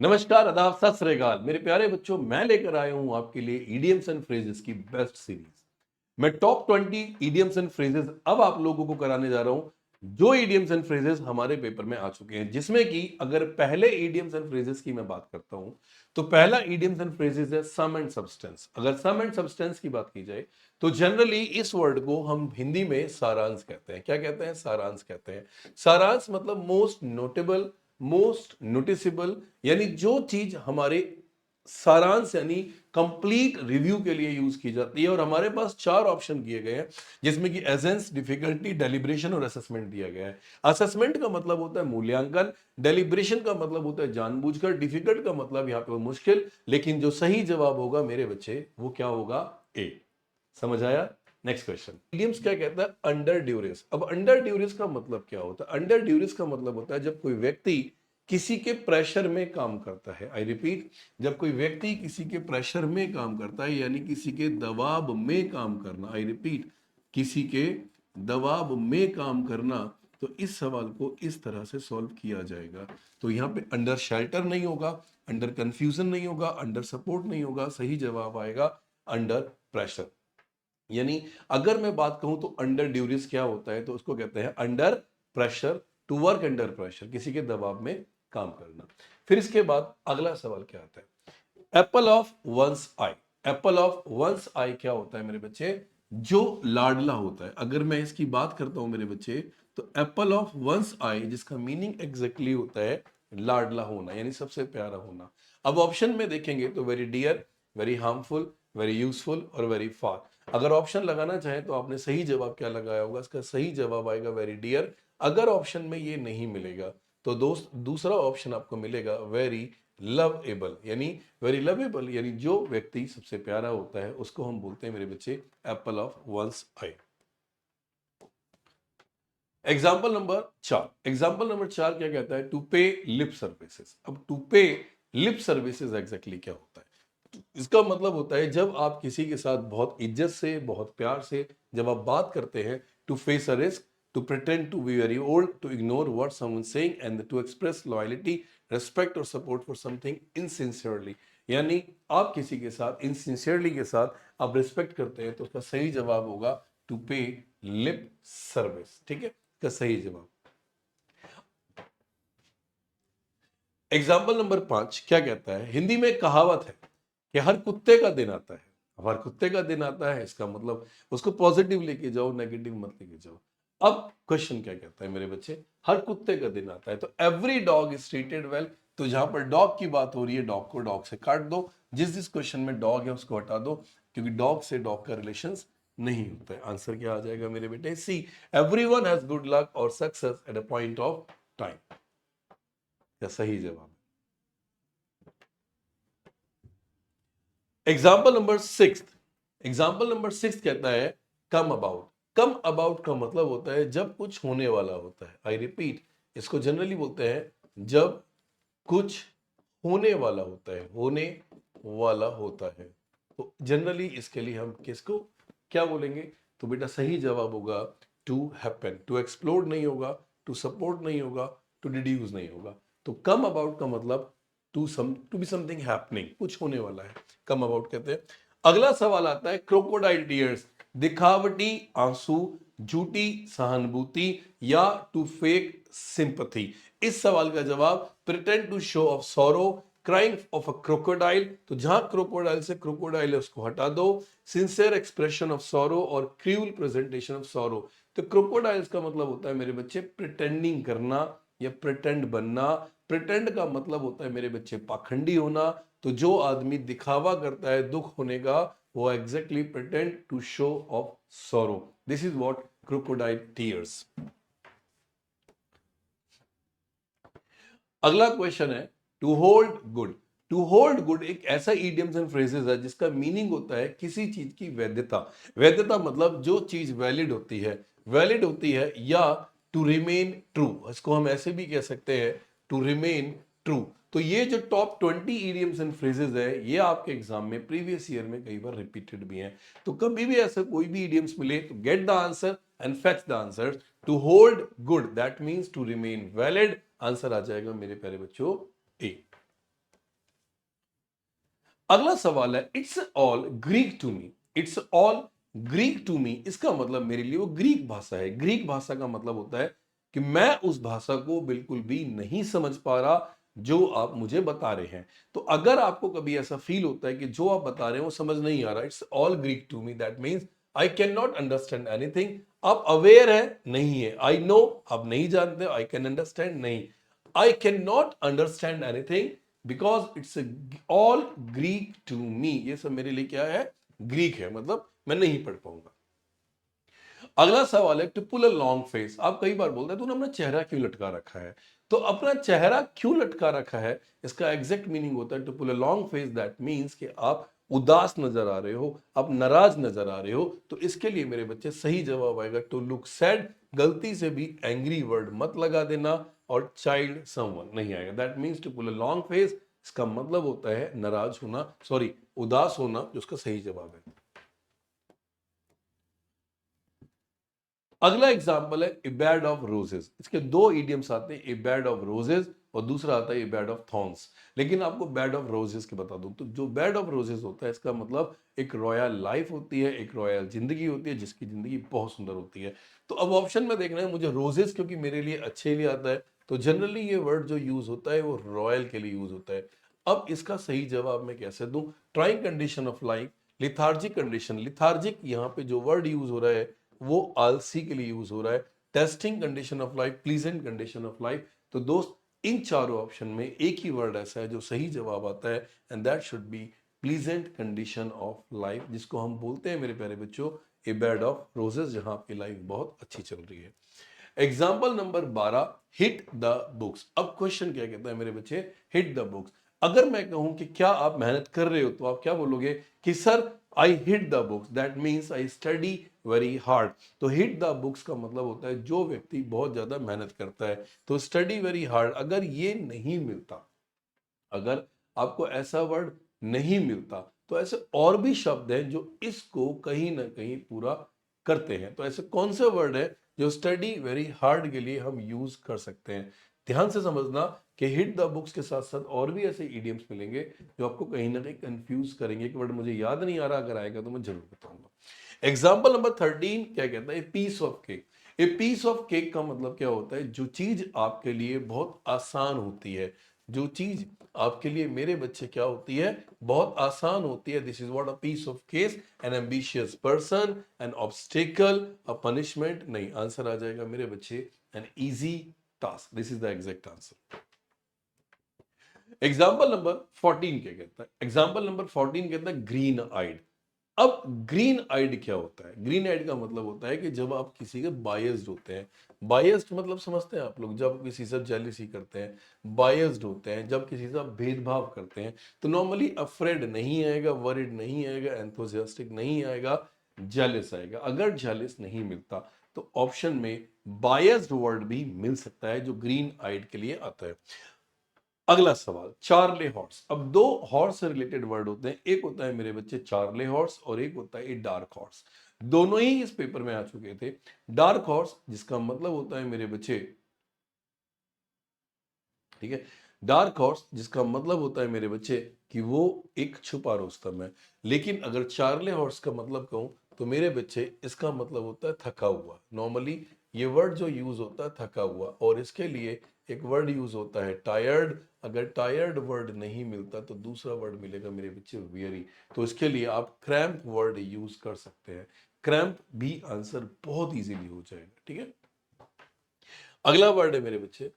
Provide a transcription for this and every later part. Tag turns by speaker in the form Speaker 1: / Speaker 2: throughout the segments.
Speaker 1: नमस्कार, आदाब, सत श्री अकाल मेरे प्यारे बच्चों। मैं लेकर आया हूं आपके लिए इडियम्स एंड फ्रेजेस की बेस्ट सीरीज। मैं टॉप 20 इडियम्स एंड फ्रेजेस अब आप लोगों को कराने जा रहा हूं, जो इडियम्स एंड फ्रेजेस हमारे पेपर में आ चुके हैं। जिसमें कि अगर पहले इडियम्स एंड फ्रेजेस की मैं बात करता हूं तो पहला इडियम्स एंड फ्रेजेस है सम एंड सब्सटेंस। अगर सम एंड सब्सटेंस की बात की जाए तो जनरली इस वर्ड को हम हिंदी में सारांश कहते हैं। क्या कहते हैं? सारांश कहते हैं। सारांश मतलब मोस्ट नोटेबल, मोस्ट नोटिसेबल, यानी जो चीज हमारे सारांश यानी कंप्लीट रिव्यू के लिए यूज की जाती है। और हमारे पास चार ऑप्शन दिए गए हैं, जिसमें कि एसेंस, डिफिकल्टी, डेलिब्रेशन और असेसमेंट दिया गया है। असेसमेंट का मतलब होता है मूल्यांकन, डेलिब्रेशन का मतलब होता है जानबूझकर, डिफिकल्ट का मतलब यहां पे मुश्किल। लेकिन जो सही जवाब होगा मेरे बच्चे वो क्या होगा? ए। समझ आया? Next question. इडियम्स क्या कहता है? Under duress. अब अंडर ड्यूरेस का मतलब क्या होता है? अंडर ड्यूरेस का मतलब होता है जब कोई व्यक्ति किसी के प्रेशर में काम करता है। आई रिपीट, जब कोई व्यक्ति किसी के प्रेशर में काम करता है, यानी किसी के दबाव में काम करना। आई रिपीट, किसी के दबाव में काम करना। तो इस सवाल को इस तरह से सॉल्व किया जाएगा। तो यहां पे अंडर शेल्टर नहीं होगा, अंडर कंफ्यूजन नहीं होगा, अंडर सपोर्ट नहीं होगा। सही जवाब आएगा अंडर प्रेशर। यानी अगर मैं बात कहूं तो अंडर ड्यूरेस क्या होता है, तो उसको कहते हैं under pressure, to work under pressure, किसी के दबाव में काम करना। फिर इसके बाद अगला सवाल क्या आता है? Apple of one's eye. Apple of one's eye क्या होता है मेरे बच्चे? जो लाडला होता है। अगर मैं इसकी बात करता हूं मेरे बच्चे, तो एप्पल ऑफ वंस आई जिसका मीनिंग एग्जैक्टली होता है लाडला होना, यानी सबसे प्यारा होना। अब ऑप्शन में देखेंगे तो very dear, very harmful, very useful और वेरी फार। अगर ऑप्शन लगाना चाहे तो आपने सही जवाब क्या लगाया होगा? इसका सही जवाब आएगा वेरी डियर। अगर ऑप्शन में ये नहीं मिलेगा तो दोस्त दूसरा ऑप्शन आपको मिलेगा वेरी लवेबल। यानी वेरी लवेबल यानी जो व्यक्ति सबसे प्यारा होता है उसको हम बोलते हैं मेरे बच्चे apple of one's eye. Example number 4। Example number 4 क्या कहता है? To pay lip services. अब to pay lip services exactly क्या होता है? इसका मतलब होता है जब आप किसी के साथ बहुत इज्जत से, बहुत प्यार से जब आप बात करते हैं। To face a risk, to pretend to be very old, to ignore what someone saying and to express loyalty, respect और सपोर्ट फॉर समथिंग इनसिंसियरली। यानी आप किसी के साथ इनसिंसियरली के साथ आप रिस्पेक्ट करते हैं, तो उसका सही जवाब होगा टू पे लिप सर्विस। ठीक है, का सही जवाब। एग्जाम्पल नंबर 5 क्या कहता है? हिंदी में कहावत है कि हर कुत्ते का दिन आता है। अब हर कुत्ते का दिन आता है, इसका मतलब उसको पॉजिटिव लेके जाओ, नेगेटिव मत लेके जाओ। अब क्वेश्चन क्या कहता है मेरे बच्चे? हर कुत्ते का दिन आता है, तो every dog is treated well. तो जहां पर डॉग की बात हो रही है, डॉग को डॉग से काट दो। जिस जिस क्वेश्चन में डॉग है उसको हटा दो, क्योंकि डॉग से डॉग का रिलेशन नहीं होता है। आंसर क्या आ जाएगा मेरे बेटे? सी, एवरीवन हैज गुड लक और success at a point of time. या सही जवाब। Example number 6। एग्जाम्पल नंबर 6 कहता है कम अबाउट। कम अबाउट का मतलब होता है जब कुछ होने वाला होता है। आई रिपीट, इसको जनरली बोलते हैं जब कुछ होने वाला होता है, होने वाला होता है। तो जनरली इसके लिए हम किसको क्या बोलेंगे? तो बेटा सही जवाब होगा टू हैपन। टू एक्सप्लोर नहीं होगा, टू सपोर्ट नहीं होगा, टू डिड्यूस नहीं होगा। तो कम अबाउट का मतलब टू बी समथिंग हैपनिंग, कुछ होने वाला है, कम अबाउट कहते हैं। अगला सवाल आता है क्रोकोडाइल टीयर्स। दिखावटी आंसू, झूठी सहानुभूति या टू फेक सिंपथी। इस सवाल का जवाब pretend to show of sorrow, crying of a crocodile. तो जहां क्रोकोडाइल से क्रोकोडाइल है उसको हटा दो। सिंसियर एक्सप्रेशन ऑफ सॉरो और क्रूअल प्रेजेंटेशन ऑफ सॉरो। तो क्रोकोडाइल्स का मतलब होता है मेरे बच्चे प्रिटेंडिंग करना या प्रिटेंड बनना। प्रिटेंड का मतलब होता है मेरे बच्चे पाखंडी होना। तो जो आदमी दिखावा करता है दुख होने का, वो exactly pretend to show of sorrow. This is what crocodile tears. अगला क्वेश्चन है to hold good. To hold good एक ऐसा इडियम्स एंड फ्रेजेस है जिसका मीनिंग होता है किसी चीज की वैधता। वैधता मतलब जो चीज वैलिड होती है, वैलिड होती है, या टू रिमेन ट्रू, इसको हम ऐसे भी कह सकते हैं टू रिमेन ट्रू। तो ये जो टॉप 20 इडियम्स एंड फ्रेजेस है, ये आपके एग्जाम में प्रीवियस ईयर में कई बार रिपीटेड भी हैं। तो कभी भी ऐसा कोई भी इडियम्स मिले तो get the answer and fetch the answer. To hold good that means to remain valid. Answer आ जाएगा मेरे प्यारे बच्चों ए। अगला सवाल है it's all Greek to me. It's all Greek to me, इसका मतलब मेरे लिए वो ग्रीक भाषा है। ग्रीक भाषा का मतलब होता है कि मैं उस भाषा को बिल्कुल भी नहीं समझ पा रहा जो आप मुझे बता रहे हैं। तो अगर आपको कभी ऐसा फील होता है कि जो आप बता रहे हैं वो समझ नहीं आ रहा, it's all Greek to me, that means I can not understand anything. आप अवेयर है, नहीं है। आई नो, आप नहीं जानते। आई कैन अंडरस्टैंड, नहीं। I can not understand anything because it's all Greek to me. ये सब मेरे लिए क्या है? ग्रीक है, मतलब मैं नहीं पढ़ पाऊंगा। अगला सवाल है to pull a long face. आप कई बार बोलते हैं तूने अपना चेहरा क्यों लटका रखा है? तो अपना चेहरा क्यों लटका रखा है, इसका एग्जैक्ट मीनिंग होता है to pull a long face, that means कि आप उदास नजर आ रहे हो, आप नाराज नजर आ रहे हो। तो इसके लिए मेरे बच्चे सही जवाब आएगा टू लुक सैड। गलती से भी एंग्री वर्ड मत लगा देना, और चाइल्ड समवन नहीं आएगा। That means to pull a long face, इसका मतलब होता है नाराज होना, सॉरी उदास होना, जो उसका सही जवाब है। अगला एग्जाम्पल है ए बेड ऑफ रोजेस। इसके दो इडियम्स आते हैं, ए बेड ऑफ रोजेस और दूसरा आता है ए बेड ऑफ थॉर्न्स। लेकिन आपको बेड ऑफ रोजेस के बता दूं, तो जो बेड ऑफ रोजेस होता है इसका मतलब एक रॉयल लाइफ होती है, एक रॉयल जिंदगी होती है, जिसकी जिंदगी बहुत सुंदर होती है। तो अब ऑप्शन में देखना है मुझे रोजेस, क्योंकि मेरे लिए अच्छे लिए आता है, तो जनरली ये वर्ड जो यूज होता है वो रॉयल के लिए यूज होता है। अब इसका सही जवाब मैं कैसे दूं? Trying condition of life, lethargic condition. Lethargic यहाँ पे जो वर्ड यूज हो रहा है वो आलसी के लिए यूज हो रहा है। Testing condition of life, pleasant condition of life. तो दोस्त इन चारों ऑप्शन में एक ही वर्ड ऐसा है जो सही जवाब आता है, and that should be pleasant condition of life, जिसको हम बोलते हैं मेरे प्यारे बच्चों ए बेड ऑफ रोजेस, जहां आपकी लाइफ बहुत अच्छी चल रही है। Example number 12, hit the books. अब क्वेश्चन क्या कहता है मेरे बच्चे? Hit the books. अगर मैं कहूं कि क्या आप मेहनत कर रहे हो, तो आप क्या बोलोगे कि sir I hit the books, that means I study very hard. तो हिट द बुक्स का मतलब होता है जो व्यक्ति बहुत ज्यादा मेहनत करता है। तो स्टडी वेरी हार्ड, अगर ये नहीं मिलता, अगर आपको ऐसा वर्ड नहीं मिलता, तो ऐसे और भी शब्द हैं जो इसको कहीं ना कहीं पूरा करते हैं। तो ऐसे कौन से वर्ड है जो स्टडी वेरी हार्ड के लिए हम यूज कर सकते हैं? ध्यान से समझना कि हिट द बुक्स के साथ साथ और भी ऐसे इडियम्स मिलेंगे जो आपको कहीं ना कहीं कंफ्यूज करेंगे। कि वर्ड मुझे याद नहीं आ रहा, अगर आएगा तो मैं जरूर बताऊंगा। एग्जाम्पल नंबर 13 क्या कहता है? Piece of cake. A piece of cake का मतलब क्या होता है? जो चीज आपके लिए बहुत आसान होती है, जो चीज आपके लिए मेरे बच्चे क्या होती है? बहुत आसान होती है। This is what a piece of case, an ambitious person, an obstacle, a punishment. नहीं, आंसर आ जाएगा मेरे बच्चे an easy task. This is the exact answer. Example number 14 क्या कहता है? एग्जाम्पल नंबर 14 कहता है ग्रीन आइड। अब ग्रीन आइड क्या होता है? ग्रीन आइड का मतलब होता है कि जब आप किसी के बायस्ड होते हैं। बायस्ड मतलब समझते हैं आप लोग? जब किसी से जेलिसी करते हैं, बायस्ड होते हैं, जब किसी से आप भेदभाव करते हैं, तो नॉर्मली अफ्रेड नहीं आएगा, वरिड नहीं आएगा, एंथुसियास्टिक नहीं आएगा, जेलिस आएगा। अगर जेलिस नहीं मिलता तो ऑप्शन में बायस्ड वर्ड भी मिल सकता है, जो ग्रीन आइड के लिए आता है। अगला सवाल, चार्ले हॉर्स। अब दो हॉर्स से रिलेटेड वर्ड होते हैं, एक होता है मेरे बच्चे चार्ले हॉर्स और एक होता है डार्क हॉर्स। दोनों ही इस पेपर में आ चुके थे। डार्क हॉर्स जिसका मतलब होता है मेरे बच्चे, ठीक है, डार्क हॉर्स जिसका मतलब होता है मेरे बच्चे कि वो एक छुपा रुस्तम है। लेकिन अगर चार्ले हॉर्स का मतलब कहूं तो मेरे बच्चे इसका मतलब होता है थका हुआ। नॉर्मली ये वर्ड जो यूज होता है थका हुआ, और इसके लिए एक वर्ड यूज होता है टायर्ड। अगर टायर्ड वर्ड नहीं मिलता तो दूसरा वर्ड मिलेगा मेरे बच्चे वेरी। तो इसके लिए आप क्रैम्प वर्ड यूज कर सकते हैं। क्रैम्प भी आंसर बहुत इजीली हो जाएगा, ठीक है। अगला वर्ड है मेरे बच्चे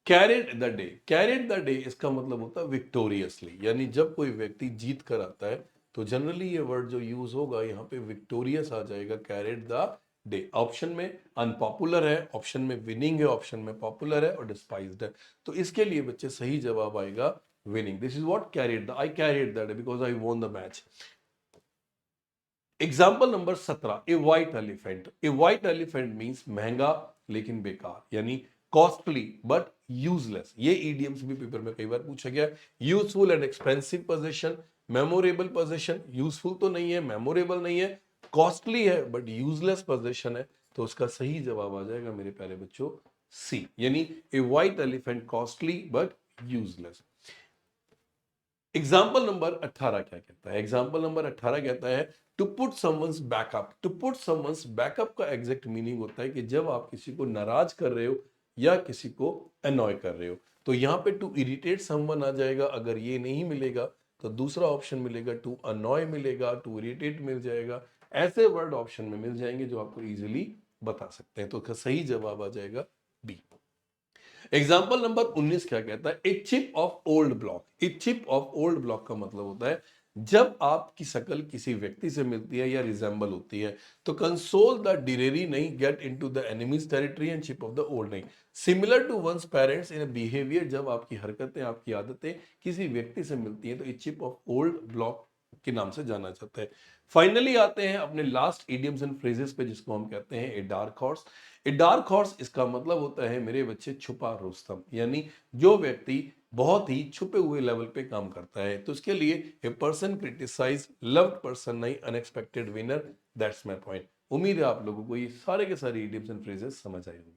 Speaker 1: carried the day. Carried the day इसका मतलब होता है विक्टोरियसली, यानी जब कोई व्यक्ति जीत कर आता है तो जनरली ये वर्ड जो यूज होगा यहाँ पे विक्टोरियस आ जाएगा, कैरेट द डे। ऑप्शन में अनपॉपुलर है, ऑप्शन में विनिंग है, ऑप्शन में पॉपुलर है और डिस्पाइज्ड है। तो इसके लिए बच्चे सही जवाब आएगा winning. This is what carried the, I carried the day because I won the match. Example number 17, a white elephant. A white elephant means महंगा लेकिन बेकार, यानी कॉस्टली बट यूजलेस। ये ईडियम्स भी पेपर में कई बार पूछा गया। Useful and expensive position, memorable position, useful तो नहीं है, मेमोरेबल नहीं है, कॉस्टली है बट यूजलेस पोजीशन है। तो उसका सही जवाब आ जाएगा मेरे प्यारे बच्चों सी, यानी a white elephant costly but useless. Example number 18 क्या कहता है? एग्जाम्पल नंबर 18 कहता है to put someone's backup. To put someone's backup का एग्जैक्ट मीनिंग होता है कि जब आप किसी को नाराज कर रहे हो या किसी को अनॉय कर रहे हो। तो यहाँ पे टू इरिटेट समवन आ जाएगा। अगर ये नहीं मिलेगा तो दूसरा ऑप्शन मिलेगा, टू अनॉय मिलेगा, टू इरिटेट मिल जाएगा। ऐसे वर्ड ऑप्शन में मिल जाएंगे जो आपको इजीली बता सकते हैं। तो सही जवाब आ जाएगा बी। एग्जाम्पल नंबर 19 क्या कहता है? A chip off old block. A chip off old block का मतलब होता है जब आपकी शक्ल किसी व्यक्ति से मिलती है या रिजेंबल होती है तो कंसोल द डिरेरी नहीं, get into the enemy's territory and chip off the old नहीं। Similar to one's parents in behaviour, जब आपकी हरकतें आपकी आदतें किसी व्यक्ति से मिलती हैं तो a chip off old block के नाम से जाना जाता है। फाइनली आते हैं अपने लास्ट इडियम्स एंड फ्रेजेस पे जिसको हम कहते हैं a dark horse. A dark horse, इसका मतलब होता है मेरे बच्चे छुपा रुस्तम, यानी जो व्यक्ति बहुत ही छुपे हुए लेवल पे काम करता है। तो इसके लिए a person criticise loved person नहीं, unexpected winner. That's my point. उम्मीद है आप लोगों को ये सारे के सारे इडियम्स एंड फ्रेजेस समझ आए होंगे।